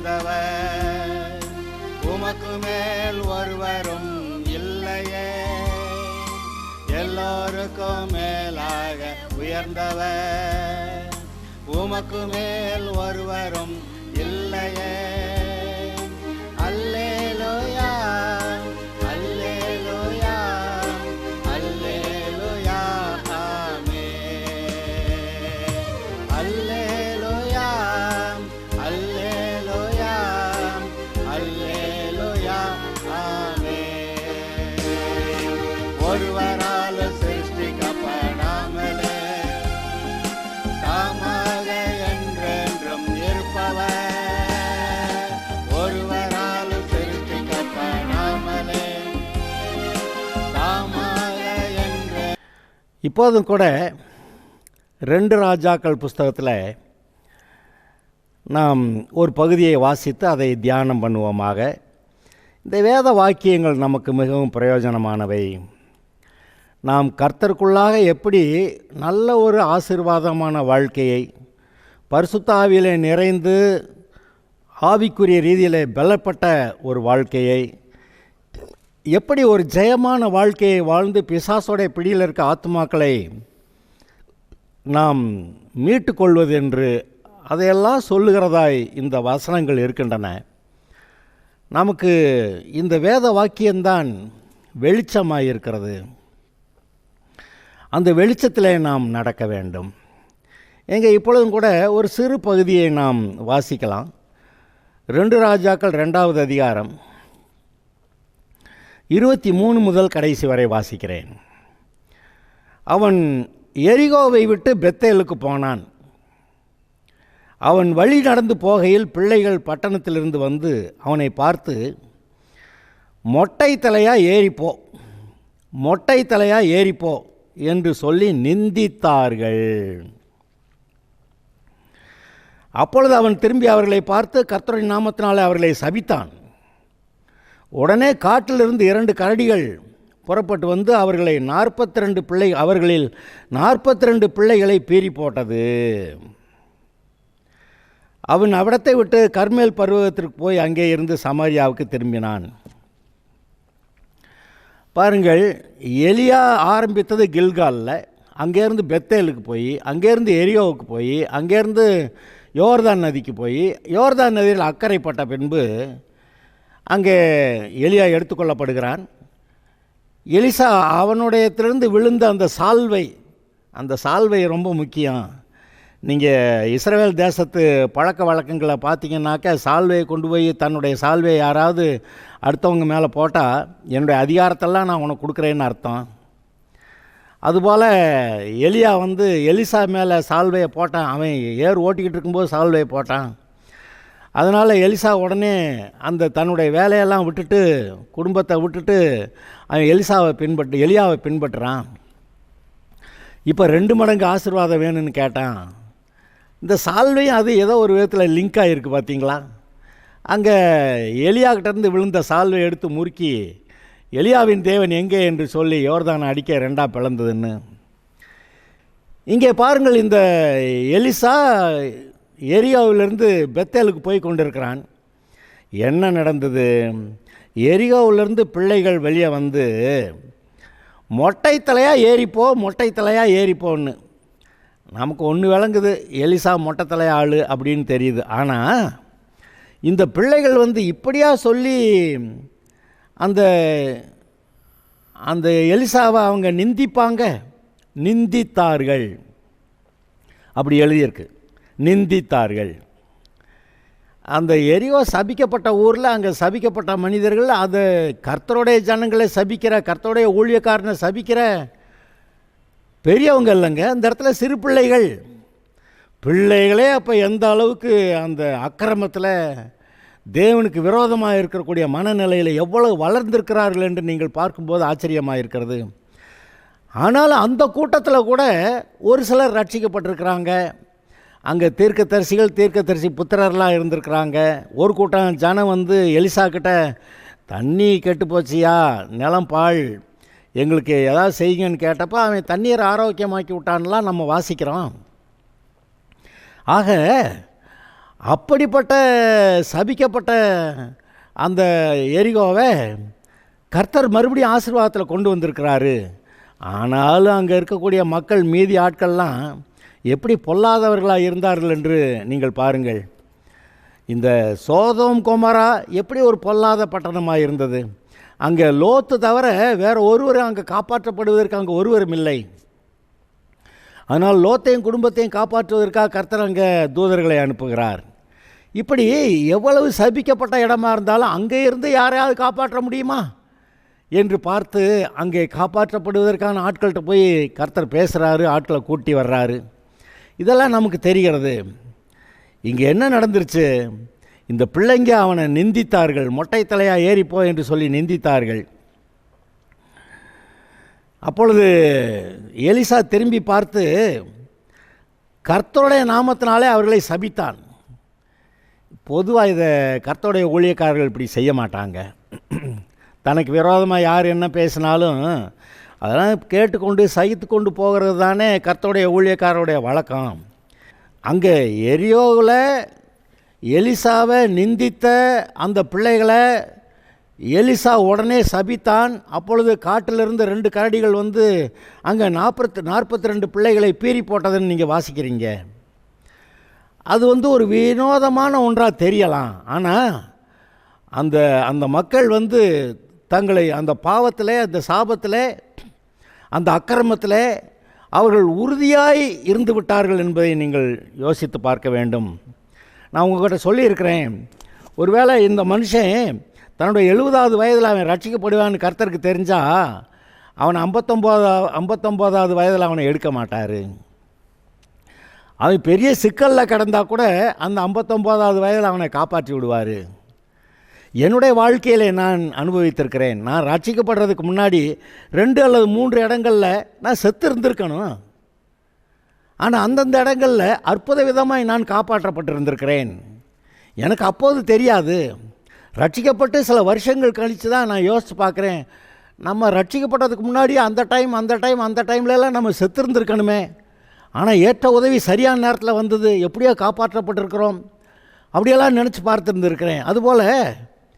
உயர்ந்தவர், உமக்கு மேல் ஒருவரும் இல்லையே. எல்லோருக்கும் மேலாக உயர்ந்தவர், உமக்கு மேல் ஒருவரும் இல்லையே. அல்லேலூயா, அல்லேலூயா, அல்லேலூயா, ஆமென். அல்லேலூயா, அல்லேலூயா, அல்லேலூயா, ஆமென். ஒருவரால் சிருஷ்டிக்கப்படாமலே தாமாக என்றென்றும் இருப்பவர், ஒருவரால் சிருஷ்டிக்கப்படாமலே தாமாக என்று. இப்போதும் கூட 2 ராஜாக்கள் புஸ்தகத்தில் நாம் ஒரு பகுதியை வாசித்து அதை தியானம் பண்ணுவோமாக. இந்த வேத வாக்கியங்கள் நமக்கு மிகவும் பிரயோஜனமானவை. நாம் கர்த்தருக்குள்ளாக எப்படி நல்ல ஒரு ஆசீர்வாதமான வாழ்க்கையை, பரிசுத்த ஆவியிலே நிறைந்து ஆவிக்குரிய ரீதியில் பலப்பட்ட ஒரு வாழ்க்கையை, எப்படி ஒரு ஜெயமான வாழ்க்கையை வாழ்ந்து பிசாசோடைய பிடியில் இருக்க ஆத்மாக்களை நாம் மீட்டு கொள்வது என்று அதையெல்லாம் சொல்லுகிறதாய் இந்த வசனங்கள் இருக்கின்றன. நமக்கு இந்த வேத வாக்கியம்தான் வெளிச்சமாக இருக்கிறது. அந்த வெளிச்சத்தில் நாம் நடக்க வேண்டும். இப்பொழுதும் கூட ஒரு சிறு பகுதியை நாம் வாசிக்கலாம். 2 ராஜாக்கள் 2வது அதிகாரம் 23 முதல் கடைசி வரை வாசிக்கிறேன். அவன் எரிகோவை விட்டு பெத்தேலுக்கு போனான். அவன் வழி நடந்து போகையில் பிள்ளைகள் பட்டணத்திலிருந்து வந்து அவனை பார்த்து, மொட்டை தலையா ஏறிப்போ, மொட்டை தலையா ஏறிப்போ என்று சொல்லி நிந்தித்தார்கள். அப்பொழுது அவன் திரும்பி அவர்களை பார்த்து கர்த்தரின் நாமத்தினாலே அவர்களை சபித்தான். உடனே காட்டிலிருந்து 2 கரடிகள் புறப்பட்டு வந்து அவர்களில் 42 பிள்ளைகளை பீறி போட்டது. அவன் அவ்விடத்தை விட்டு கர்மேல் பர்வதத்திற்கு போய் அங்கே இருந்து சமாரியாவுக்கு திரும்பினான். பாருங்கள், எலியா ஆரம்பித்தது கில்காலில், அங்கேருந்து பெத்தேலுக்கு போய், அங்கேருந்து எரியோவுக்கு போய், அங்கேருந்து யோர்தான் நதிக்கு போய், யோர்தான் நதியில் அக்கறைப்பட்ட பின்பு அங்கே எலியா எடுத்துக்கொள்ளப்படுகிறான். எலிசா அவனுடையத்திலிருந்து விழுந்த அந்த சால்வை ரொம்ப முக்கியம். நீங்கள் இஸ்ரவேல் தேசத்து பழக்க வழக்கங்களை பார்த்தீங்கன்னாக்கா, சால்வையை கொண்டு போய் தன்னுடைய சால்வையை யாராவது அடுத்தவங்க மேலே போட்டால் என்னுடைய அதிகாரத்தெல்லாம் நான் உனக்கு கொடுக்குறேன்னு அர்த்தம். அதுபோல் எலியா எலிசா மேலே சால்வையை போட்டான். அவன் ஏர் ஓட்டிக்கிட்டு இருக்கும்போது சால்வையை போட்டான். அதனால் எலிசா உடனே தன்னுடைய வேலையெல்லாம் விட்டுட்டு, குடும்பத்தை விட்டுட்டு அவன் எலியாவை பின்பற்றுறான். இப்போ 2 மடங்கு ஆசீர்வாதம் வேணும்னு கேட்டான். இந்த சால்வையும் அது ஏதோ ஒரு விதத்தில் லிங்க் ஆகிருக்கு பார்த்தீங்களா. அங்கே எலியாக்கிட்டேருந்து விழுந்த சால்வை எடுத்து முறுக்கி, எலியாவின் தேவன் எங்கே என்று சொல்லி யோர்தானை அடிக்க 2ஆக பிளந்ததுன்னு. இங்கே பாருங்கள், இந்த எலிசா எரியோவிலிருந்து பெத்தேலுக்கு போய் கொண்டிருக்கிறான். என்ன நடந்தது? எரியோவிலிருந்து பிள்ளைகள் வெளியே வந்து, மொட்டை தலையாக ஏறிப்போன்னு. நமக்கு ஒன்று விளங்குது, எலிசா மொட்டை தலையா ஆள் அப்படின்னு தெரியுது. ஆனால் இந்த பிள்ளைகள் இப்படியா சொல்லி அந்த எலிசாவை அவங்க நிந்தித்தார்கள். அப்படி எழுதியிருக்கு, நிந்தித்தார்கள். அந்த எரியோ சபிக்கப்பட்ட ஊரில், அங்கே சபிக்கப்பட்ட மனிதர்கள், அது கர்த்தருடைய ஜனங்களை சபிக்கிற, கர்த்தருடைய ஊழியக்காரனை சபிக்கிற பெரியவங்க இல்லைங்க. அந்த இடத்துல சிறு பிள்ளைகளே அப்போ எந்த அளவுக்கு அந்த அக்கிரமத்தில் தேவனுக்கு விரோதமாக இருக்கக்கூடிய மனநிலையில் எவ்வளவு வளர்ந்திருக்கிறார்கள் என்று நீங்கள் பார்க்கும்போது ஆச்சரியமாக இருக்கிறது. ஆனாலும் அந்த கூட்டத்தில் கூட ஒரு சிலர் ரட்சிக்கப்பட்டிருக்கிறாங்க. அங்கே தீர்க்கதரிசி புத்திரர்லாம் இருந்திருக்கிறாங்க. ஒரு கூட்டம் ஜனம் எலிசா கிட்ட, தண்ணி கெட்டு போச்சியா, நிலம் பாழ், எங்களுக்கு ஏதாவது செய்யுங்கன்னு கேட்டப்போ அவன் தண்ணீரை ஆரோக்கியமாக்கி விட்டான்லாம் நம்ம வாசிக்கிறோம். ஆக அப்படிப்பட்ட சபிக்கப்பட்ட அந்த எரிகோவை கர்த்தர் மறுபடியும் ஆசீர்வாதத்தில் கொண்டு வந்திருக்கிறாரு. ஆனாலும் அங்கே இருக்கக்கூடிய மக்கள், மீதி ஆட்கள்லாம் எப்படி பொல்லாதவர்களாக இருந்தார்கள் என்று நீங்கள் பாருங்கள். இந்த சோதோம் கொமரா எப்படி ஒரு பொல்லாத பட்டணமாக இருந்தது. அங்கே லோத்து தவிர வேறு ஒருவரும் அங்கே காப்பாற்றப்படுவதற்கு அங்கே ஒருவரும் இல்லை. அதனால் லோத்தையும் குடும்பத்தையும் காப்பாற்றுவதற்காக கர்த்தர் அங்கே தூதர்களை அனுப்புகிறார். இப்படி எவ்வளவு சபிக்கப்பட்ட இடமா இருந்தாலும் அங்கே இருந்து யாரையாவது காப்பாற்ற முடியுமா என்று பார்த்து அங்கே காப்பாற்றப்படுவதற்கான ஆட்கள்கிட்ட போய் கர்த்தர் பேசுகிறாரு, ஆட்களை கூட்டி வர்றாரு. இதெல்லாம் நமக்கு தெரிகிறது. இங்கே என்ன நடந்துருச்சு? இந்த பிள்ளைங்க அவனை நிந்தித்தார்கள். மொட்டை தலையாக ஏறிப்போ என்று சொல்லி நிந்தித்தார்கள். அப்பொழுது எலிசா திரும்பி பார்த்து கர்த்தருடைய நாமத்தினாலே அவர்களை சபித்தான். பொதுவாக இதை கர்த்தருடைய ஊழியக்காரர்கள் இப்படி செய்ய மாட்டாங்க. தனக்கு விரோதமாக யார் என்ன பேசினாலும் அதெல்லாம் கேட்டுக்கொண்டு சகித்து கொண்டு போகிறது தானே கர்த்தருடைய ஊழியக்காரருடைய வழக்கம். அங்கே எரியோவில் எலிசாவை நிந்தித்த அந்த பிள்ளைகளை எலிசா உடனே சபித்தான். அப்பொழுது காட்டிலிருந்து 2 கரடிகள் வந்து அங்கே 42 பிள்ளைகளை பீறி போட்டதுன்னு நீங்கள் வாசிக்கிறீங்க. அது வந்து ஒரு வினோதமான ஒன்றாக தெரியலாம். ஆனால் அந்த அந்த மக்கள் வந்து தங்களை அந்த பாவத்தில், அந்த சாபத்தில், அந்த அக்கிரமத்தில் அவர்கள் உறுதியாய் இருந்து விட்டார்கள் என்பதை நீங்கள் யோசித்து பார்க்க வேண்டும். நான் உங்கள்கிட்ட சொல்லியிருக்கிறேன், ஒருவேளை இந்த மனுஷன் தன்னுடைய 70வது வயதில் அவன் ரட்சிக்கப்படுவான்னு கர்த்தருக்கு தெரிஞ்சால் அவன் 59வது வயதில் அவனை எடுக்க மாட்டார். அவன் பெரிய சிக்கலில் கிடந்தால் கூட அந்த 59வது வயதில் அவனை காப்பாற்றி விடுவார். என்னுடைய வாழ்க்கையில் நான் அனுபவித்திருக்கிறேன். நான் ரட்சிக்கப்படுறதுக்கு முன்னாடி 2 அல்லது 3 இடங்களில் நான் செத்து இருந்திருக்கணும். ஆனால் அந்தந்த இடங்களில் அற்புத விதமாக நான் காப்பாற்றப்பட்டிருந்திருக்கிறேன். எனக்கு அப்போது தெரியாது. ரட்சிக்கப்பட்டு சில வருஷங்கள் கழித்து தான் நான் யோசித்து பார்க்குறேன், நம்ம ரட்சிக்கப்பட்டதுக்கு முன்னாடி அந்த டைம்லலாம் நம்ம செத்து இருந்திருக்கணுமே. ஆனால் ஏற்ற உதவி சரியான நேரத்தில் வந்தது, எப்படியோ காப்பாற்றப்பட்டிருக்கிறோம் அப்படியெல்லாம் நினச்சி பார்த்துருந்துருக்கிறேன். அதுபோல்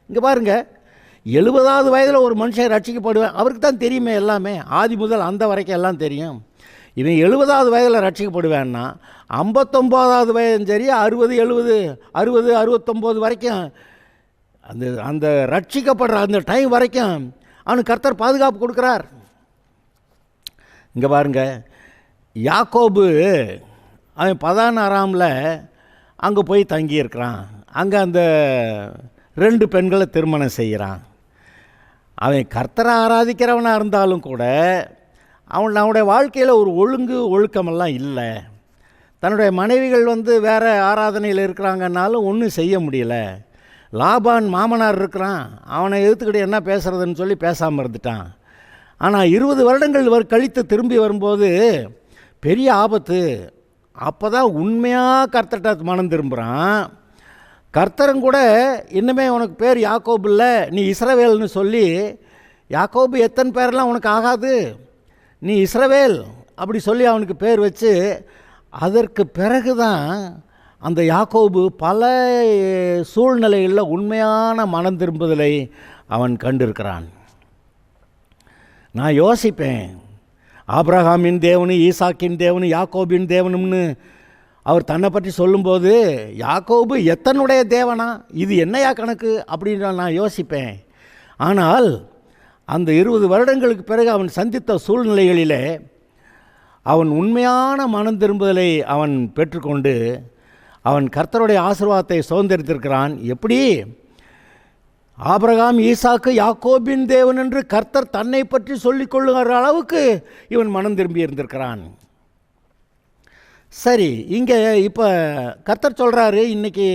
இங்கே பாருங்கள், 70வது வயதில் ஒரு மனுஷன் ரட்சிக்கப்படுவேன், அவருக்கு தான் தெரியுமே எல்லாமே, ஆதி முதல் அந்த வரைக்கும் எல்லாம் தெரியும். இவன் 70வது வயதில் ரட்சிக்கப்படுவேன்னா 59வது வயதும் சரி, 60, 70, 60, 69 வரைக்கும் அந்த ரட்சிக்கப்படுற அந்த டைம் வரைக்கும் அவனுக்கு கர்த்தர் பாதுகாப்பு கொடுக்குறார். இங்கே பாருங்கள், யாக்கோபு அவன் பதான் அராமில் அங்கே போய் தங்கியிருக்கிறான். அங்கே அந்த 2 பெண்களை திருமணம் செய்கிறான். அவன் கர்த்தரை ஆராதிக்கிறவனாக இருந்தாலும் கூட அவனுடைய வாழ்க்கையில் ஒரு ஒழுக்கமெல்லாம் இல்லை. தன்னுடைய மனைவிகள் வந்து வேறு ஆராதனையில் இருக்கிறாங்கன்னாலும் ஒன்றும் செய்ய முடியல. லாபான் மாமனார் இருக்கிறான், அவனை எதிர்த்துக்கிட்டு என்ன பேசுகிறதுன்னு சொல்லி பேசாமல் இருந்துட்டான். ஆனால் 20 வருடங்கள் கழித்து திரும்பி வரும்போது பெரிய ஆபத்து. அப்போ தான் உண்மையாக கர்த்தர்கிட்ட மனம் திரும்புகிறான். கர்த்தரும் கூட இன்னுமே உனக்கு பேர் யாக்கோபு இல்லை, நீ இஸ்ரவேல்னு சொல்லி, யாக்கோபு எத்தனை பேரெல்லாம் உனக்கு ஆகாது, நீ இஸ்ரவேல் அப்படி சொல்லி அவனுக்கு பேர் வச்சு, அதற்கு பிறகு தான் அந்த யாக்கோபு பல சூழ்நிலைகளில் உண்மையான மனம் திரும்புதலை அவன் கண்டிருக்கிறான். நான் யோசிப்பேன், ஆபிரகாமின் தேவனு, ஈசாக்கின் தேவனு, யாக்கோபின் தேவனும்னு அவர் தன்னை பற்றி சொல்லும்போது, யாக்கோபு எத்தனுடைய தேவனா, இது என்னையா கணக்கு அப்படின்னு நான் யோசிப்பேன். ஆனால் அந்த 20 வருடங்களுக்கு பிறகு அவன் சந்தித்த சூழ்நிலைகளிலே அவன் உண்மையான மனம் திரும்புதலை அவன் பெற்றுக்கொண்டு அவன் கர்த்தருடைய ஆசீர்வாதத்தை சுதந்திரித்திருக்கிறான். எப்படி? ஆபிரகாம், ஈசாக்கு, யாக்கோபின் தேவன் என்று கர்த்தர் தன்னை பற்றி சொல்லிக் கொள்ளுகிற அளவுக்கு இவன் மனம் திரும்பி இருந்திருக்கிறான். சரி, இங்கே இப்போ கர்த்தர் சொல்கிறாரு, இன்றைக்கி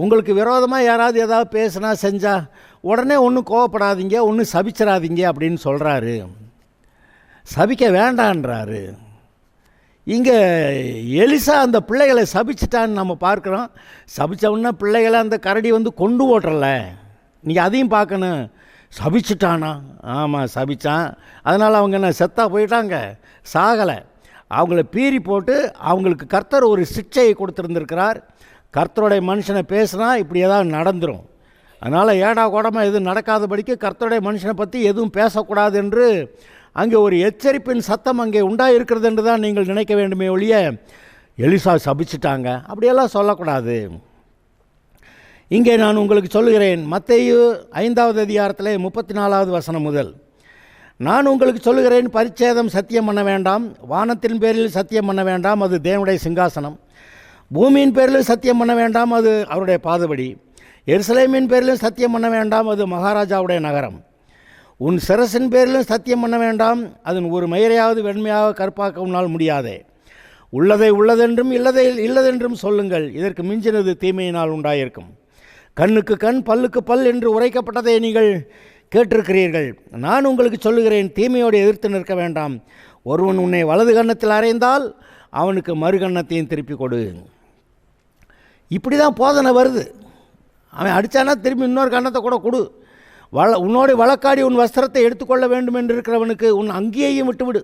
உங்களுக்கு விரோதமாக யாராவது ஏதாவது பேசுனா செஞ்சால் உடனே ஒன்றும் கோவப்படாதீங்க, ஒன்றும் சபிச்சிடாதீங்க அப்படின்னு சொல்கிறாரு. சபிக்க வேண்டான்றாரு. இங்கே எலிசா அந்த பிள்ளைகளை சபிச்சிட்டான்னு நம்ம பார்க்குறோம். சபித்தவுடனே பிள்ளைகளை அந்த கரடி வந்து கொண்டு ஓட்டுறல, நீங்கள் அதையும் பார்க்கணும். சபிச்சிட்டானா? ஆமாம், சபித்தான். அதனால் அவங்க என்ன செத்தா போயிட்டாங்க? சாகலை. அவங்கள பீறி போட்டு அவங்களுக்கு கர்த்தர் ஒரு சிக்ஷையை கொடுத்துருந்துருக்கிறார். கர்த்தருடைய மனுஷனை பேசுனா இப்படி ஏதாவது நடந்துடும். அதனால் ஏடா கூடமாக எதுவும் நடக்காதபடிக்கு கர்த்தருடைய மனுஷனை பற்றி எதுவும் பேசக்கூடாது என்று அங்கே ஒரு எச்சரிப்பின் சத்தம் அங்கே உண்டாயிருக்கிறது என்று தான் நீங்கள் நினைக்க வேண்டுமே ஒழிய எலிசா சபிச்சிட்டாங்க அப்படியெல்லாம் சொல்லக்கூடாது. இங்கே நான் உங்களுக்கு சொல்லுகிறேன், மத்தேயு 5வது அதிகாரத்தில் 34வது வசனம் முதல், நான் உங்களுக்கு சொல்லுகிறேன், பரிச்சேதம் சத்தியம் பண்ண வேண்டாம், வானத்தின் பேரில் சத்தியம் பண்ண வேண்டாம், அது தேவனுடைய சிங்காசனம், பூமியின் பேரில் சத்தியம் பண்ண வேண்டாம், அது அவருடைய பாதபடி, எருசலேமின் பேரிலும் சத்தியம் பண்ண வேண்டாம், அது மகாராஜாவுடைய நகரம், உன் சிரசின் பேரிலும் சத்தியம் பண்ண வேண்டாம், அதன் ஒரு மயிரையாவது வெண்மையாக கற்பாக்க உன்னால் முடியாதே, உள்ளதை உள்ளதென்றும் இல்லதை இல்லதென்றும் சொல்லுங்கள், இதற்கு மிஞ்சினது தீமையினால் உண்டாயிருக்கும். கண்ணுக்கு கண் பல்லுக்கு பல் என்று உரைக்கப்பட்டதை நீங்கள் கேட்டிருக்கிறீர்கள். நான் உங்களுக்கு சொல்லுகிறேன், தீமையோடு எதிர்த்து நிற்க வேண்டாம். ஒருவன் உன்னை வலது கன்னத்தில் அறைந்தால் அவனுக்கு மறு கன்னத்தையும் திருப்பி கொடு. இப்படி தான் போதனை வருது. அவன் அடித்தானா திரும்பி இன்னொரு கன்னத்தை கூட கொடு. உன்னோடு வழக்காடி உன் வஸ்திரத்தை எடுத்துக்கொள்ள வேண்டும் என்று இருக்கிறவனுக்கு உன் அங்கேயும் விட்டுவிடு.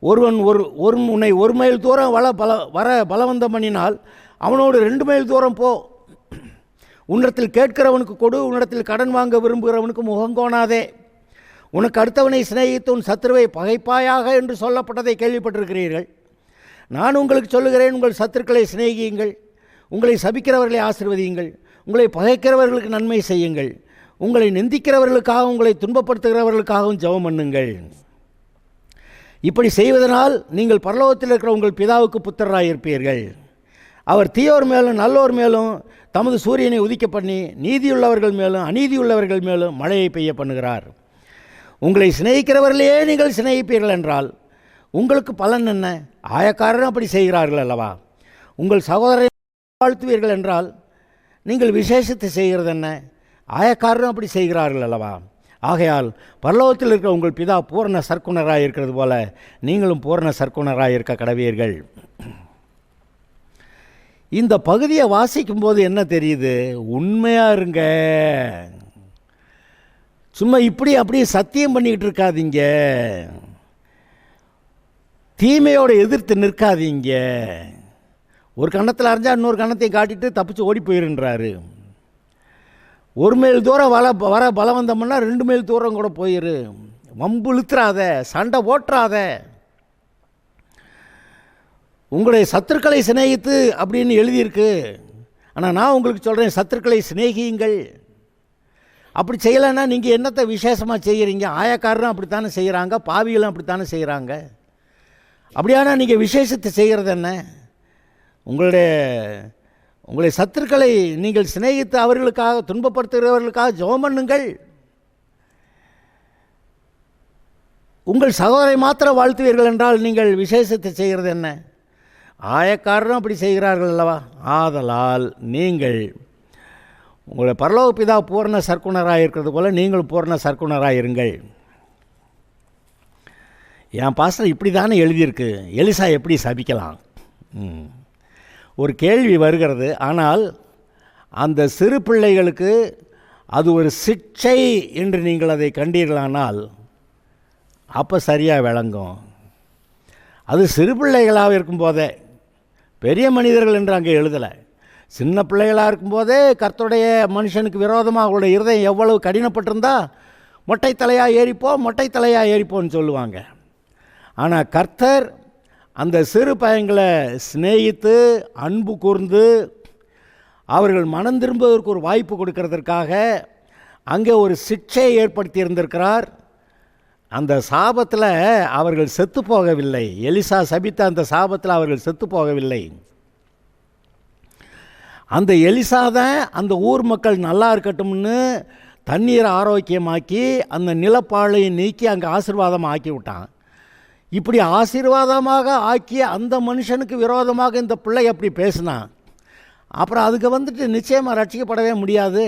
ஒருவன் உன்னை 1 மைல் தூரம் பலவந்தம் பண்ணினால் அவனோடு 2 மைல் தூரம் போ. உன்னிடத்தில் கேட்கிறவனுக்கு கொடு, உன்னிடத்தில் கடன் வாங்க விரும்புகிறவனுக்கு முகங்கோணாதே. உனக்கு அடுத்தவனை சிநேகித்து உன் சத்துருவை பகைப்பாயாக என்று சொல்லப்பட்டதை கேள்விப்பட்டிருக்கிறீர்கள். நான் உங்களுக்கு சொல்லுகிறேன், உங்கள் சத்துருக்களை சிநேகியுங்கள், உங்களை சபிக்கிறவர்களை ஆசீர்வதியுங்கள், உங்களை பகைக்கிறவர்களுக்கு நன்மை செய்யுங்கள், உங்களை நிந்திக்கிறவர்களுக்காகவும் உங்களை துன்பப்படுத்துகிறவர்களுக்காகவும் ஜெபம் பண்ணுங்கள். இப்படி செய்வதனால் நீங்கள் பரலோகத்தில் இருக்கிற உங்கள் பிதாவுக்கு புத்திரராயிருப்பீர்கள். அவர் தீயோர் மேலும் நல்லோர் மேலும் தமது சூரியனை உதிக்க பண்ணி நீதியுள்ளவர்கள் மேலும் அநீதியுள்ளவர்கள் மேலும் மழையை பெய்ய பண்ணுகிறார். உங்களை சிநேகிக்கிறவர்களையே நீங்கள் சிநேகிப்பீர்கள் என்றால் உங்களுக்கு பலன் என்ன? ஆயக்காரரும் அப்படி செய்கிறார்கள் அல்லவா? உங்கள் சகோதரரை வாழ்த்துவீர்கள் என்றால் நீங்கள் விசேஷத்தை செய்கிறது என்ன? ஆயக்காரரும் அப்படி செய்கிறார்கள் அல்லவா? ஆகையால் பரலோகத்தில் இருக்கிற உங்கள் பிதா பூரண சர்க்குணராக இருக்கிறது போல நீங்களும் பூரண சர்க்குணராக இருக்க கடவீர்கள். இந்த பகுதியை வாசிக்கும் போது என்ன தெரியுது? உண்மையாக இருங்க, சும்மா இப்படி அப்படியே சத்தியம் பண்ணிக்கிட்டு இருக்காதீங்க, தீமையோடு எதிர்த்து நிற்காதீங்க. ஒரு கன்னத்தில் அரைஞ்சா இன்னொரு கன்னத்தையும் காட்டிட்டு தப்பிச்சு ஓடி போயிருன்றாரு. 1 மைல் தூரம் வர பலவந்தம்னா 2 மைல் தூரம் கூட போயிரு. வம்பு இழுத்துறாத, சண்டை ஓட்டுறாத. உங்களுடைய சத்துருக்களை சிநேகித்து அப்படின்னு எழுதியிருக்கு. ஆனால் நான் உங்களுக்கு சொல்கிறேன், சத்துருக்களை சிநேகியுங்கள். அப்படி செய்யலைன்னா நீங்கள் என்னத்தை விசேஷமாக செய்கிறீங்க? ஆயக்காரரும் அப்படித்தானே செய்கிறாங்க, பாவிகளும் அப்படித்தானே செய்கிறாங்க. அப்படியானா நீங்கள் விசேஷத்தை செய்கிறது என்ன? உங்களுடைய சத்துருக்களை நீங்கள் சிநேகித்து அவர்களுக்காக துன்பப்படுத்துகிறவர்களுக்காக ஜெபம் பண்ணுங்கள். உங்கள் சகோதரை மாத்திரம் வாழ்த்துவீர்கள் என்றால் நீங்கள் விசேஷத்தை செய்கிறது என்ன? ஆயக்காரரும் அப்படி செய்கிறார்கள் அல்லவா? ஆதலால் நீங்கள் உங்களுடைய பரலோக பிதா பூரண சர்க்குணராக இருக்கிறது போல நீங்களும் பூரண சர்க்குணராக இருங்கள். என் பாஸ்டர் இப்படி தானே எழுதியிருக்கு, எலிசா எப்படி சபிக்கலாம்? ஒரு கேள்வி வருகிறது. ஆனால் அந்த சிறு பிள்ளைகளுக்கு அது ஒரு சிக்ஷை என்று நீங்கள் அதை கண்டீர்களானால் அப்போ சரியாக விளங்கும். அது சிறு பிள்ளைகளாக இருக்கும்போதே, பெரிய மனிதர்கள் என்று அங்கே எழுதலை, சின்ன பிள்ளைகளாக இருக்கும்போதே கர்த்தருடைய மனுஷனுக்கு விரோதமாக அவங்களுடைய இருதயம் எவ்வளவு கடினப்பட்டிருந்தா மொட்டை தலையாக ஏறிப்போன்னு சொல்லுவாங்க. ஆனால் கர்த்தர் அந்த சிறு பையங்களை சிநேகித்து அன்பு கூர்ந்து அவர்கள் மனம் திரும்புவதற்கு ஒரு வாய்ப்பு கொடுக்கறதற்காக அங்கே ஒரு சிக்ஷையை ஏற்படுத்தி இருந்திருக்கிறார். அந்த சாபத்தில் அவர்கள் செத்து போகவில்லை. எலிசா சபித்த அந்த சாபத்தில் அவர்கள் செத்து போகவில்லை. அந்த எலிசா தான் அந்த ஊர் மக்கள் நல்லா இருக்கட்டும்னு தண்ணீரை ஆரோக்கியமாக்கி அந்த நிலப்பாழையை நீக்கி அங்கே ஆசீர்வாதமாக ஆக்கி விட்டான். இப்படி ஆசீர்வாதமாக ஆக்கிய அந்த மனுஷனுக்கு விரோதமாக இந்த பிள்ளை அப்படி பேசினான். அப்புறம் அதுக்கு நிச்சயமாக ரட்சிக்கப்படவே முடியாது,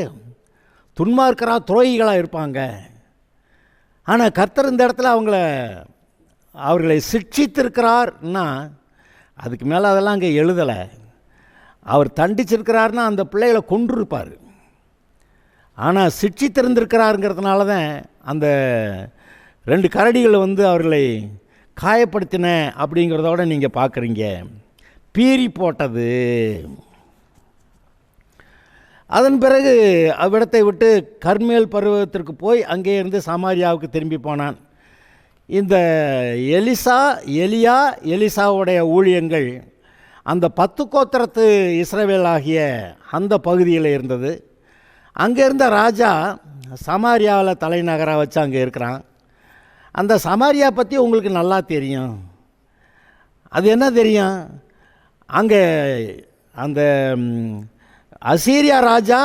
துன்மார்க்கராக துரோகிகளாக இருப்பாங்க. ஆனால் கர்த்தர் இந்த இடத்துல அவர்களை சிக்ஷித்திருக்கிறார்னா அதுக்கு மேலே அதெல்லாம் அங்கே எழுதலை. அவர் தண்டிச்சிருக்கிறார்னா அந்த பிள்ளைகளை கொன்றிருப்பார். ஆனால் சிக்ஷித்திருந்திருக்கிறாருங்கிறதுனால தான் அந்த 2 கரடிகளை அவர்களை காயப்படுத்தின அப்படிங்கிறதோட நீங்கள் பார்க்குறீங்க. பீறி போட்டது. அதன் பிறகு அவ்விடத்தை விட்டு கர்மேல் பருவத்திற்கு போய் அங்கே இருந்து சமாரியாவுக்கு திரும்பி போனான். இந்த எலிசாவுடைய ஊழியங்கள் அந்த 10 கோத்திரத்து இஸ்ரவேல் ஆகிய அந்த பகுதியில் இருந்தது. அங்கே இருந்த ராஜா சமாரியாவில் தலைநகராக வச்சு அங்கே இருக்கிறான். அந்த சமாரியா பற்றி உங்களுக்கு நல்லா தெரியும். அது என்ன தெரியும்? அங்கே அந்த அசீரியா ராஜா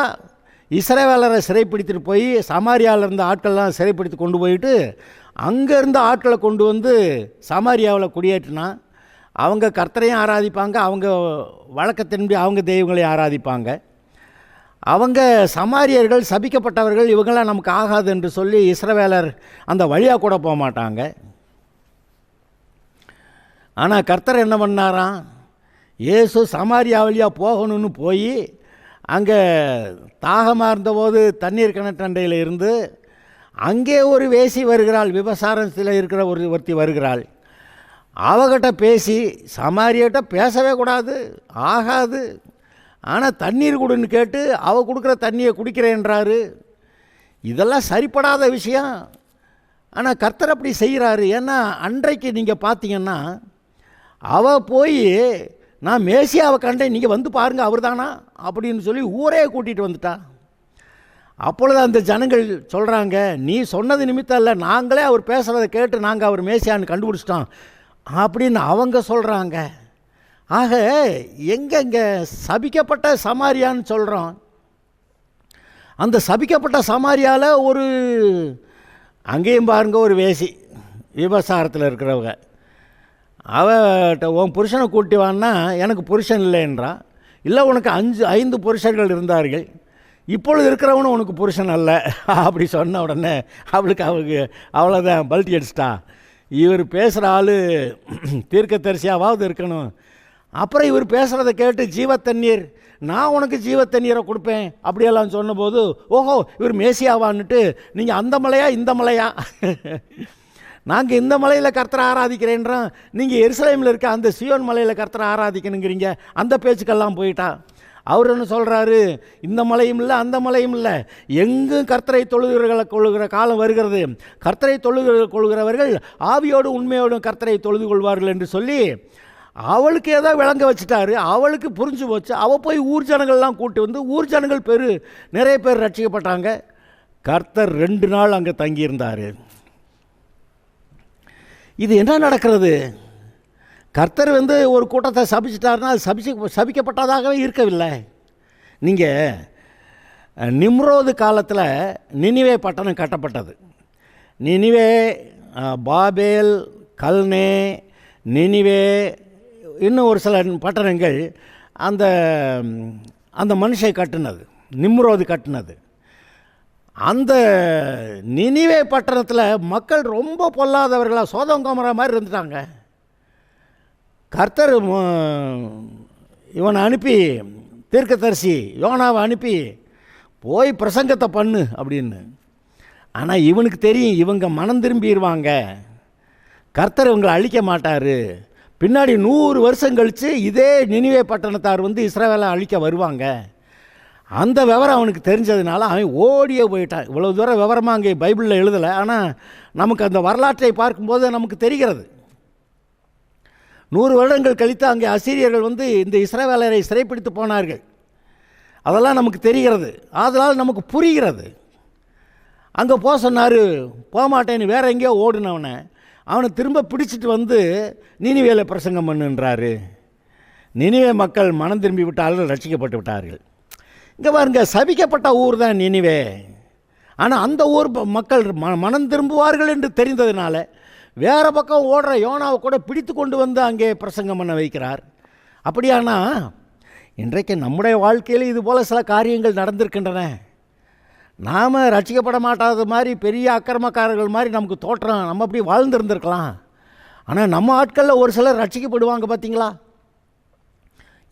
இஸ்ரவேலரை சிறைப்பிடித்துட்டு போய் சமாரியாவில் இருந்த ஆட்கள்லாம் சிறைப்பிடித்து கொண்டு போயிட்டு அங்கே இருந்த ஆட்களை கொண்டு வந்து சமாரியாவில் குடியேற்றினா. அவங்க கர்த்தரையும் ஆராதிப்பாங்க, அவங்க வழக்கத்தின்படி அவங்க தெய்வங்களையும் ஆராதிப்பாங்க. அவங்க சமாரியர்கள் சபிக்கப்பட்டவர்கள், இவங்களாம் நமக்கு ஆகாது என்று சொல்லி இஸ்ரவேலர் அந்த வழியாக கூட போக மாட்டாங்க. ஆனால் கர்த்தர் என்ன பண்ணாராம்? இயேசு சமாரியா வழியாக போகணும்னு போய் அங்கே தாகமாக இருந்தபோது தண்ணீர் கிணற்றண்டையில் இருந்து அங்கே ஒரு வேசி வருகிறாள், விபசாரத்தில் இருக்கிற ஒருத்தி வருகிறாள். அவகிட்ட பேசி, சமாரியிட்ட பேசவே கூடாது, ஆகாது, ஆனால் தண்ணீர் கொடுன்னு கேட்டு அவள் கொடுக்குற தண்ணியை குடிக்கிறேன்றாரு. இதெல்லாம் சரிப்படாத விஷயம். ஆனால் கர்த்தர் அப்படி செய்கிறாரு. ஏன்னா அன்றைக்கு நீங்கள் பார்த்தீங்கன்னா அவள் போய் நான் மேசியாவை கண்டேன், நீங்கள் வந்து பாருங்கள் அவர் தானா அப்படின்னு சொல்லி ஊரே கூட்டிகிட்டு வந்துட்டான். அப்பொழுது அந்த ஜனங்கள் சொல்கிறாங்க, நீ சொன்னது நிமித்தம் இல்லை, நாங்களே அவர் பேசுகிறத கேட்டு நாங்கள் அவர் மேசியான்னு கண்டுபிடிச்சிட்டோம் அப்படின்னு அவங்க சொல்கிறாங்க. ஆக எங்கெங்கே சபிக்கப்பட்ட சமாரியான்னு சொல்கிறோம். அந்த சபிக்கப்பட்ட சமாரியாவில் ஒரு அங்கேயும் பாருங்க ஒரு வேசி விபசாரத்தில் இருக்கிறவங்க. அவட்ட உன் புருஷனை கூட்டி வான்னா எனக்கு புருஷன் இல்லைன்றான். இல்லை உனக்கு 5 புருஷர்கள் இருந்தார்கள், இப்பொழுது இருக்கிறவனும் உனக்கு புருஷன் அல்ல அப்படி சொன்ன உடனே அவளுக்கு அவ்வளோதான் பல்ட்டி அடிச்சிட்டா. இவர் பேசுகிற ஆள் தீர்க்கதரிசியாவது இருக்கணும். அப்புறம் இவர் பேசுகிறத கேட்டு ஜீவத்தண்ணீர், நான் உனக்கு ஜீவத்தண்ணீரை கொடுப்பேன் அப்படியெல்லாம் சொன்னபோது, ஓஹோ இவர் மேசியாவான்னுட்டு, நீங்கள் அந்த மலையா இந்த மலையா, நாங்கள் இந்த மலையில் கர்த்தரை ஆராதிக்கிறேன்றோம், நீங்கள் எருசலேமில் இருக்க அந்த சியோன் மலையில் கர்த்தரை ஆராதிக்கணுங்கிறீங்க, அந்த பேச்சுக்கெல்லாம் போயிட்டா. அவர் என்ன சொல்கிறாரு? இந்த மலையும் இல்லை அந்த மலையும் இல்லை, எங்கும் கர்த்தரை கொள்ளுகிற காலம் வருகிறது, கர்த்தரை கொள்ளுகிறவர்கள் ஆவியோடு உண்மையோடும் கர்த்தரை தொழுது கொள்வார்கள் என்று சொல்லி அவளுக்கு ஏதோ விளங்க வச்சுட்டாரு. அவளுக்கு புரிஞ்சு போச்சு. அவள் போய் ஊர் ஜனங்கள்லாம் கூட்டி வந்து ஊர் ஜனங்கள் நிறைய பேர் ரட்சிக்கப்பட்டாங்க. கர்த்தர் 2 நாள் அங்கே தங்கியிருந்தார். இது என்ன நடக்கிறது? கர்த்தர் ஒரு கூட்டத்தை சபிச்சிட்டாருன்னா அது சபிக்கப்பட்டதாகவே இருக்கவில்லை. நீங்கள் நிம்ரோது காலத்தில் நினிவே பட்டணம் கட்டப்பட்டது. நினிவே, பாபேல், கல்னே, நினிவே, இன்னும் ஒரு சில பட்டணங்கள் அந்த அந்த மனுஷன் கட்டினது, நிம்ரோது கட்டினது. அந்த நினிவே பட்டணத்தில் மக்கள் ரொம்ப பொல்லாதவர்களாக சோதம் கோமரா மாதிரி இருந்துட்டாங்க. கர்த்தர் இவனை அனுப்பி, தீர்க்கதரிசி யோனாவை அனுப்பி போய் பிரசங்கத்தை பண்ணு அப்படின்னு. ஆனால் இவனுக்கு தெரியும் இவங்க மனம் திரும்பிடுவாங்க, கர்த்தர் இவங்களை அழிக்க மாட்டார், பின்னாடி 100 வருஷம் கழித்து இதே நினிவே பட்டணத்தார் இஸ்ரவேலை அழிக்க வருவாங்க. அந்த விவரம் அவனுக்கு தெரிஞ்சதுனால அவன் ஓடியே போயிட்டான். இவ்வளோ தூரம் விவரமாக அங்கே பைபிளில் எழுதலை, ஆனால் நமக்கு அந்த வரலாற்றை பார்க்கும்போது நமக்கு தெரிகிறது. 100 வருடங்கள் கழித்து அங்கே அசீரியர்கள் இந்த இஸ்ரவேலரை சிறைப்பிடித்து போனார்கள். அதெல்லாம் நமக்கு தெரிகிறது, அதனால் நமக்கு புரிகிறது. அங்கே போக சொன்னார், போக மாட்டேன்னு வேறு எங்கேயோ அவனை திரும்ப பிடிச்சிட்டு நினிவேல பிரசங்கம் பண்ணுன்றாரு. நினிவே மக்கள் மனம் திரும்பி விட்டார்கள், ரட்சிக்கப்பட்டு விட்டார்கள். இங்கே பாருங்க, சபிக்கப்பட்ட ஊர் தான் நினிவே. ஆனால் அந்த ஊர் மக்கள் மனம் திரும்புவார்கள் என்று தெரிந்ததுனால வேறு பக்கம் ஓடுற யோனாவை கூட பிடித்து கொண்டு அங்கே பிரசங்கம் பண்ண வைக்கிறார். அப்படியானா இன்றைக்கு நம்முடைய வாழ்க்கையில் இதுபோல் சில காரியங்கள் நடந்திருக்கின்றன. நாம் ரட்சிக்கப்பட மாட்டாத மாதிரி பெரிய அக்கிரமக்காரர்கள் மாதிரி நமக்கு தோற்றம், நம்ம அப்படி வாழ்ந்துருந்துருக்கலாம். ஆனால் நம்ம ஆட்களில் ஒரு சிலர் ரட்சிக்கப்படுவாங்க பார்த்தீங்களா?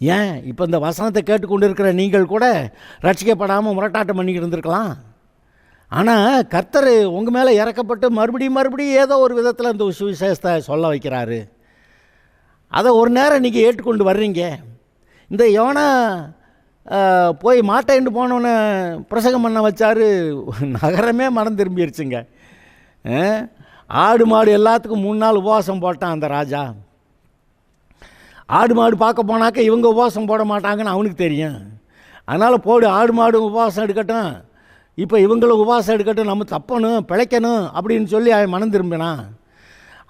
ஏன் இப்போ இந்த வசனத்தை கேட்டுக்கொண்டு இருக்கிற நீங்கள் கூட ரட்சிக்கப்படாமல் முரட்டாட்டம் பண்ணிக்கிட்டு இருந்திருக்கலாம். ஆனால் கர்த்தர் உங்கள் மேலே இறக்கப்பட்டு மறுபடியும் ஏதோ ஒரு விதத்தில் இந்த சுவிசேஷத்தை சொல்ல வைக்கிறாரு. அதை ஒரு நேரம் நீங்கள் ஏற்றுக்கொண்டு வர்றீங்க. இந்த யோனா போய் மாட்டேன்ட்டு போனோன்னே பிரசங்கம் பண்ண வச்சார். நகரமே மனம் திரும்பிடுச்சுங்க. ஆடு மாடு எல்லாத்துக்கும் 3 நாள் உபவாசம் போட்டான் அந்த ராஜா. ஆடு மாடு பார்க்க போனாக்க இவங்க உபவாசம் போட மாட்டாங்கன்னு அவனுக்கு தெரியும். அதனால் போடு, ஆடு மாடு உபவாசம் எடுக்கட்டும், இப்போ இவங்களும் உபவாசம் எடுக்கட்டும், நம்ம தப்பணும் பிழைக்கணும் அப்படின்னு சொல்லி அவன் மனம் திரும்பினான்.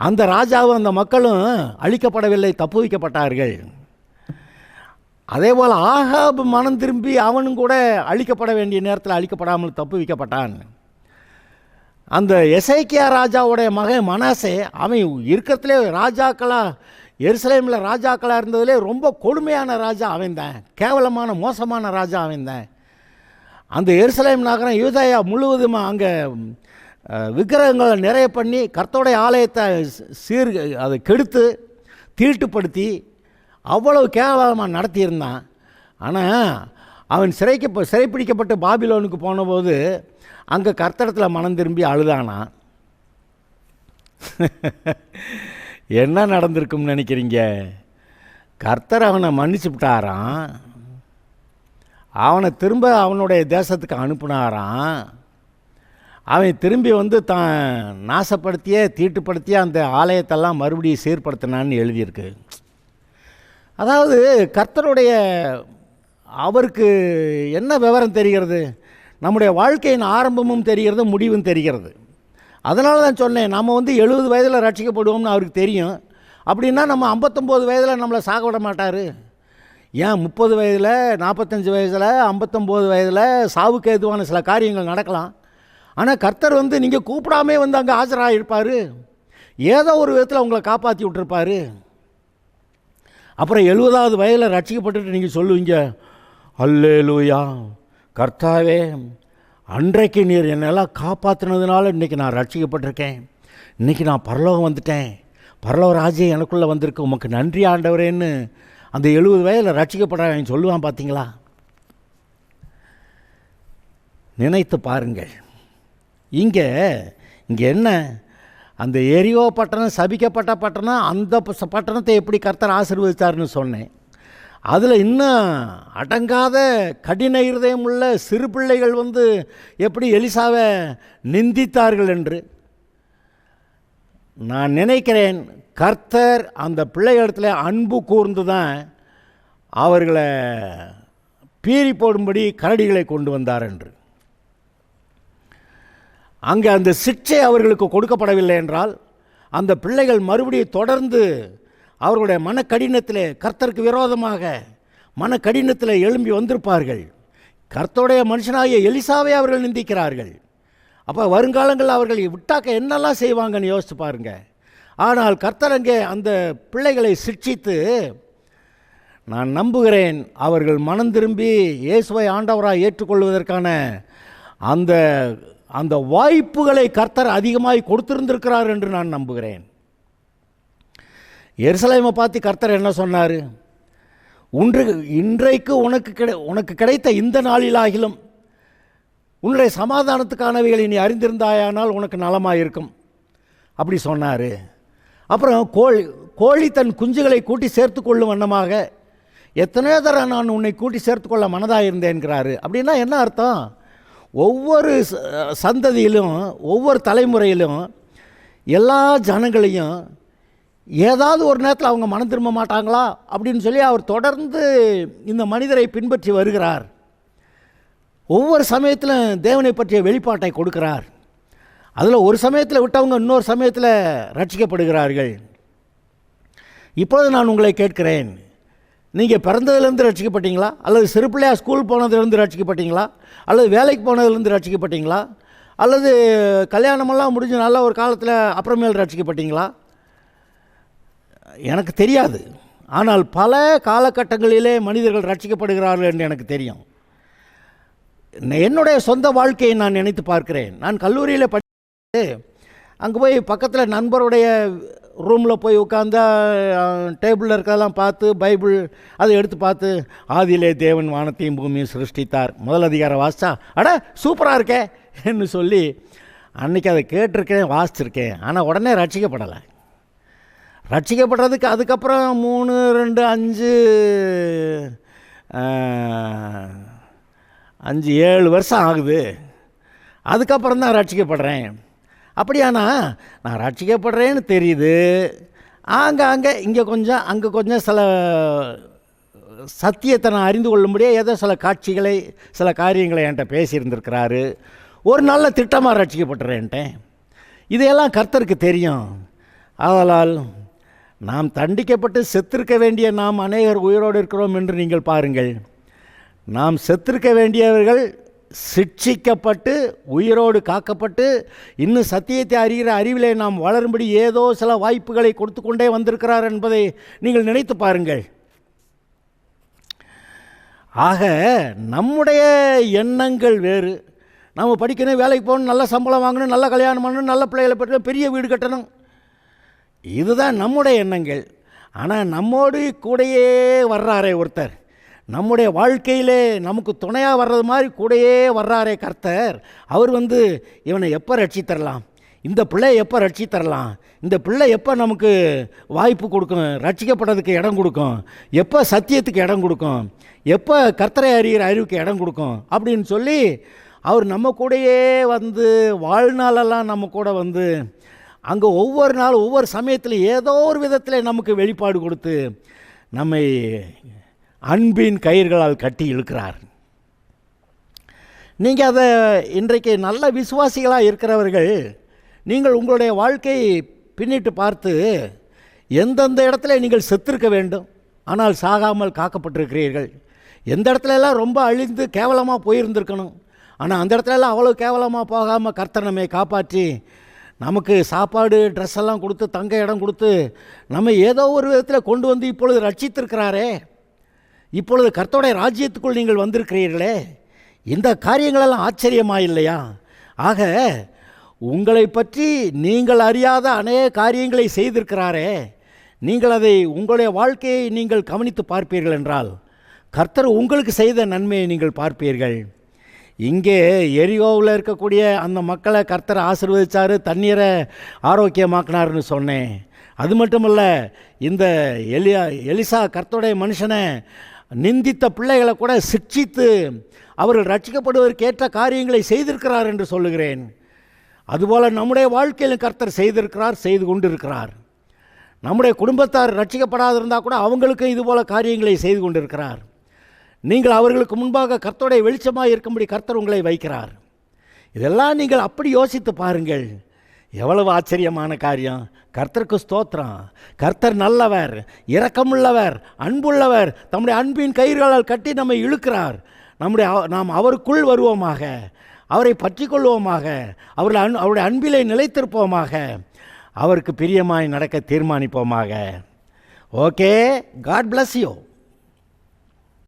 அந்த ராஜாவும் அந்த மக்களும் அழிக்கப்படவில்லை, தப்பு வைக்கப்பட்டார்கள். அதே போல் ஆகாப் மனம் திரும்பி அவனும் கூட அழிக்கப்பட வேண்டிய நேரத்தில் அழிக்கப்படாமல் தப்பு வைக்கப்பட்டான். அந்த எசேக்கியா ராஜாவுடைய மகன் மனாசே, அவன் இருக்கிறதுலே ராஜாக்களாக, எருசலேமில் ராஜாக்களாக இருந்ததுலே ரொம்ப கொடுமையான ராஜா அவன் தான். கேவலமான மோசமான ராஜா அவன் தான். அந்த எருசலேம் நகரம் யூதேயா முழுவதுமாக அங்கே விக்கிரகங்களை நிறைய பண்ணி கர்த்தருடைய ஆலயத்தை அதை கெடுத்து தீட்டுப்படுத்தி அவ்வளவு கேவலமாக நடத்தியிருந்தான். ஆனால் அவன் சிறைப்பிடிக்கப்பட்டு பாபிலோனுக்கு போனபோது அங்கே கர்த்தரத்தில் மனம் திரும்பி அழுதானா. என்ன நடந்திருக்கும்னு நினைக்கிறீங்க? கர்த்தர் அவனை மன்னிச்சு விட்டாராம், அவனை திரும்ப அவனுடைய தேசத்துக்கு அனுப்புனாராம். அவன் திரும்பி வந்து தான் நாசப்படுத்திய தீட்டுப்படுத்திய அந்த ஆலயத்தெல்லாம் மறுபடியும் சீர்படுத்தினான்னு எழுதியிருக்கு. அதாவது கர்த்தருடைய அவருக்கு என்ன விவரம் தெரிகிறது? நம்முடைய வாழ்க்கையின் ஆரம்பமும் தெரிகிறது, முடிவும் தெரிகிறது. அதனால தான் சொன்னேன், நம்ம வந்து 70 வயதில் ரட்சிக்கப்படுவோம்னு அவருக்கு தெரியும். அப்படின்னா நம்ம 59 வயதில் நம்மளை சாக விட மாட்டார். ஏன் 30 வயதில், 45 வயதில், 59 வயதில் சாவுக்கு ஏதுவான சில காரியங்கள் நடக்கலாம். ஆனால் கர்த்தர் வந்து நீங்கள் கூப்பிடாமே வந்து அங்கே ஆஜராக இருப்பார். ஏதோ ஒரு விதத்தில் உங்களை காப்பாற்றி விட்டுருப்பார். அப்புறம் 70வது வயதில் ரட்சிக்கப்பட்டுட்டு நீங்கள் சொல்லுவீங்க, அல்லேலூயா கர்த்தாவே, அன்றைக்கு நீர் என்னெல்லாம் காப்பாற்றினதுனால இன்றைக்கி நான் ரட்சிக்கப்பட்டிருக்கேன், இன்றைக்கி நான் பரலோகம் வந்துட்டேன், பரலோக ராஜ்யம் எனக்குள்ளே வந்திருக்கு, உமக்கு நன்றி ஆண்டவரேன்னு அந்த 70 வயதில் ரட்சிக்கப்பட சொல்லுவான். பார்த்தீங்களா? நினைத்து பாருங்கள். இங்கே என்ன, அந்த எரிகோ பட்டணம் சபிக்கப்பட்ட பட்டணம், அந்த பட்டணத்தை எப்படி கர்த்தர் ஆசீர்வதித்தார்னு சொன்னேன். அதில் இன்னும் அடங்காத கடின இருதயம் உள்ள சிறு பிள்ளைகள் வந்து எப்படி எலிசாவை நிந்தித்தார்கள் என்று நான் நினைக்கிறேன். கர்த்தர் அந்த பிள்ளைகளிடத்தில் அன்பு கூர்ந்து தான் அவர்களை பீறி போடும்படி கரடிகளை கொண்டு வந்தார் என்று. அங்கே அந்த சிக்ஷை அவர்களுக்கு கொடுக்கப்படவில்லை என்றால் அந்த பிள்ளைகள் மறுபடியும் தொடர்ந்து அவர்களுடைய மனக்கடினத்தில் கர்த்தருக்கு விரோதமாக மனக்கடினத்தில் எழும்பி வந்திருப்பார்கள். கர்த்தருடைய மனுஷனாகிய எலிசாவை அவர்கள் நிந்திக்கிறார்கள். அப்போ வருங்காலங்களில் அவர்கள் விட்டாக்க என்னெல்லாம் செய்வாங்கன்னு யோசித்து பாருங்க. ஆனால் கர்த்தர் அங்கே அந்த பிள்ளைகளை சிக்ஷித்து, நான் நம்புகிறேன் அவர்கள் மனம் திரும்பி இயேசுவை ஆண்டவராக ஏற்றுக்கொள்வதற்கான அந்த வாய்ப்புகளை கர்த்தர் அதிகமாய் கொடுத்திருந்திருக்கிறார் என்று நான் நம்புகிறேன். எருசலேமை பார்த்து கர்த்தர் என்ன சொன்னார்? இன்றைக்கு உனக்கு கிடைத்த இந்த நாளிலாகிலும் உன்னுடைய சமாதானத்துக்கானவைகளை நீ அறிந்திருந்தாயானால் உனக்கு நலமாக இருக்கும் அப்படி சொன்னார். அப்புறம் கோழி தன் குஞ்சுகளை கூட்டி சேர்த்து கொள்ளும் வண்ணமாக எத்தனையோ தரம் நான் உன்னை கூட்டி சேர்த்து கொள்ள மனதாக இருந்தேன்கிறாரு. அப்படின்னா என்ன அர்த்தம்? ஒவ்வொரு சந்ததியிலும் ஒவ்வொரு தலைமுறையிலும் எல்லா ஜனங்களையும் ஏதாவது ஒரு நேரத்தில் அவங்க மனம் திரும்ப மாட்டாங்களா அப்படின்னு சொல்லி அவர் தொடர்ந்து இந்த மனிதரை பின்பற்றி வருகிறார். ஒவ்வொரு சமயத்திலும் தேவனை பற்றிய வெளிப்பாட்டை கொடுக்கிறார். அதில் ஒரு சமயத்தில் விட்டவங்க இன்னொரு சமயத்தில் ரட்சிக்கப்படுகிறார்கள். இப்பொழுது நான் உங்களை கேட்கிறேன், நீங்கள் பிறந்ததுலேருந்து ரட்சிக்கப்பட்டீங்களா? அல்லது சிறு பிள்ளையாக ஸ்கூல் போனதுலேருந்து ரட்சிக்கப்பட்டீங்களா? அல்லது வேலைக்கு போனதுலேருந்து ரட்சிக்கப்பட்டீங்களா? அல்லது கல்யாணமெல்லாம் முடிஞ்சு நல்ல ஒரு காலத்தில் அப்புறமேல் ரட்சிக்கப்பட்டீங்களா? எனக்கு தெரியாது. ஆனால் பல காலகட்டங்களிலே மனிதர்கள் ரட்சிக்கப்படுகிறார்கள் என்று எனக்கு தெரியும். என்னுடைய சொந்த வாழ்க்கையை நான் நினைத்து பார்க்கிறேன். நான் கல்லூரியில் படித்து அங்கே போய் பக்கத்தில் நண்பருடைய ரூமில் போய் உட்காந்து டேபிளில் இருக்கிறதெல்லாம் பார்த்து பைபிள் அதை எடுத்து பார்த்து, ஆதியிலே தேவன் வானத்தையும் பூமியும் சிருஷ்டித்தார், முதல் அதிகாரம் வாசித்தா அட சூப்பராக இருக்கே என்று சொல்லி அன்றைக்கி அதை கேட்டிருக்கேன், வாசிச்சிருக்கேன். ஆனால் உடனே ரட்சிக்கப்படலை. ரட்சிக்கப்படுறதுக்கு அதுக்கப்புறம் 3, 2, 5 5-7 வருஷம் ஆகுது, அதுக்கப்புறம் தான் ரட்சிக்கப்படுறேன். அப்படியானா நான் ரட்சிக்கப்படுறேன்னு தெரியுது, ஆங்காங்கே இங்கே கொஞ்சம் அங்கே கொஞ்சம் சில சத்தியத்தை நான் அறிந்து கொள்ளும்படியே ஏதோ சில காட்சிகளை சில காரியங்களை என்கிட்ட பேசியிருந்திருக்கிறாரு. ஒரு நல்ல திட்டமாக ரட்சிக்கப்பட்டுறேன்ட்டேன். இதையெல்லாம் கர்த்தருக்கு தெரியும். ஆதலால் நாம் தண்டிக்கப்பட்டு செத்திருக்க வேண்டிய நாம் அநேகர் உயிரோடு இருக்கிறோம் என்று நீங்கள் பாருங்கள். நாம் செத்திருக்க வேண்டியவர்கள் சிட்சிக்கப்பட்டு உயிரோடு காக்கப்பட்டு இன்னும் சத்தியத்தை அறிகிற அறிவிலே நாம் வளரும்படி ஏதோ சில வாய்ப்புகளை கொடுத்து கொண்டே வந்திருக்கிறார் என்பதை நீங்கள் நினைத்து பாருங்கள். ஆக நம்முடைய எண்ணங்கள் வேறு. நம்ம படிக்கணும், வேலைக்கு போகணும், நல்ல சம்பளம் வாங்கணும், நல்ல கல்யாணம் பண்ணணும், நல்ல பிள்ளைகளை பெற்றணும், பெரிய வீடு கட்டணும், இதுதான் நம்முடைய எண்ணங்கள். ஆனால் நம்மோடு கூடையே வர்றாரே ஒருத்தர், நம்முடைய வாழ்க்கையிலே நமக்கு துணையாக வர்றது மாதிரி கூடையே வர்றாரே கர்த்தர், அவர் இவனை எப்போ ரட்சித்தரலாம், இந்த பிள்ளையை எப்போ ரட்சித்தரலாம், இந்த பிள்ளை எப்போ நமக்கு வாய்ப்பு கொடுக்கும், ரட்சிக்கப்படுறதுக்கு இடம் கொடுக்கும், எப்போ சத்தியத்துக்கு இடம் கொடுக்கும், எப்போ கர்த்தரை அறிகிற அறிவுக்கு இடம் கொடுக்கும் அப்படின்னு சொல்லி அவர் நம்ம கூடையே வாழ்நாளெல்லாம் நம்ம கூட அங்கே ஒவ்வொரு நாள் ஒவ்வொரு சமயத்தில் ஏதோ ஒரு விதத்தில் நமக்கு வெளிப்பாடு கொடுத்து நம்மை அன்பின் கயிர்களால் கட்டி இழுக்கிறார். நீங்கள் அதை இன்றைக்கு நல்ல விசுவாசிகளாக இருக்கிறவர்கள் நீங்கள் உங்களுடைய வாழ்க்கையை பின்னிட்டு பார்த்து எந்தெந்த இடத்துல நீங்கள் செத்திருக்க வேண்டும் ஆனால் சாகாமல் காக்கப்பட்டிருக்கிறீர்கள், எந்த இடத்துல எல்லாம் ரொம்ப அழிந்து கேவலமாக போயிருந்திருக்கணும் ஆனால் அந்த இடத்துலலாம் அவ்வளோ கேவலமாக போகாமல் கர்த்தர் நம்மை காப்பாற்றி நமக்கு சாப்பாடு ட்ரெஸ் எல்லாம் கொடுத்து தங்க இடம் கொடுத்து நம்ம ஏதோ ஒரு விதத்தில் கொண்டு இப்பொழுது ரட்சித்திருக்கிறாரே, இப்பொழுது கர்த்தருடைய ராஜ்யத்துக்குள் நீங்கள் வந்திருக்கிறீர்களே, இந்த காரியங்களெல்லாம் ஆச்சரியமாக இல்லையா? ஆக உங்களை பற்றி நீங்கள் அறியாத அநேக காரியங்களை செய்திருக்கிறாரே, நீங்கள் அதை உங்களுடைய வாழ்க்கையை நீங்கள் கவனித்து பார்ப்பீர்கள் என்றால் கர்த்தர் உங்களுக்கு செய்த நன்மையை நீங்கள் பார்ப்பீர்கள். இங்கே எரிகோவில் இருக்கக்கூடிய அந்த மக்களை கர்த்தர் ஆசீர்வதிச்சார், தண்ணீரை ஆரோக்கியமாக்கினார்னு சொன்னேன். அது மட்டுமல்ல, இந்த எலிசா கர்த்தருடைய மனுஷனை நிந்தித்த பிள்ளைகளை கூட சிட்சித்து அவர்கள் ரட்சிக்கப்படுவதற்கு ஏற்ற காரியங்களை செய்திருக்கிறார் என்று சொல்லுகிறேன். அதுபோல் நம்முடைய வாழ்க்கையிலும் கர்த்தர் செய்திருக்கிறார், செய்து கொண்டிருக்கிறார். நம்முடைய குடும்பத்தார் ரட்சிக்கப்படாதிருந்தால் கூட அவங்களுக்கு இதுபோல் காரியங்களை செய்து கொண்டிருக்கிறார். நீங்கள் அவர்களுக்கு முன்பாக கர்த்தருடைய வெளிச்சமாக இருக்கும்படி கர்த்தர் உங்களை வைக்கிறார். இதெல்லாம் நீங்கள் அப்படி யோசித்து பாருங்கள், எவ்வளவு ஆச்சரியமான காரியம். கர்த்தருக்கு ஸ்தோத்திரம். கர்த்தர் நல்லவர், இரக்கமுள்ளவர், அன்புள்ளவர், தம்முடைய அன்பின் கயிறுகளால் கட்டி நம்மை இழுக்கிறார். நாம் அவருக்குள் வருவோமாக, அவரை பற்றி கொள்வோமாக, அவருடைய அன்பிலே நிலைத்திருப்போமாக, அவருக்கு பிரியமாய் நடக்க தீர்மானிப்போமாக. Okay, God bless you.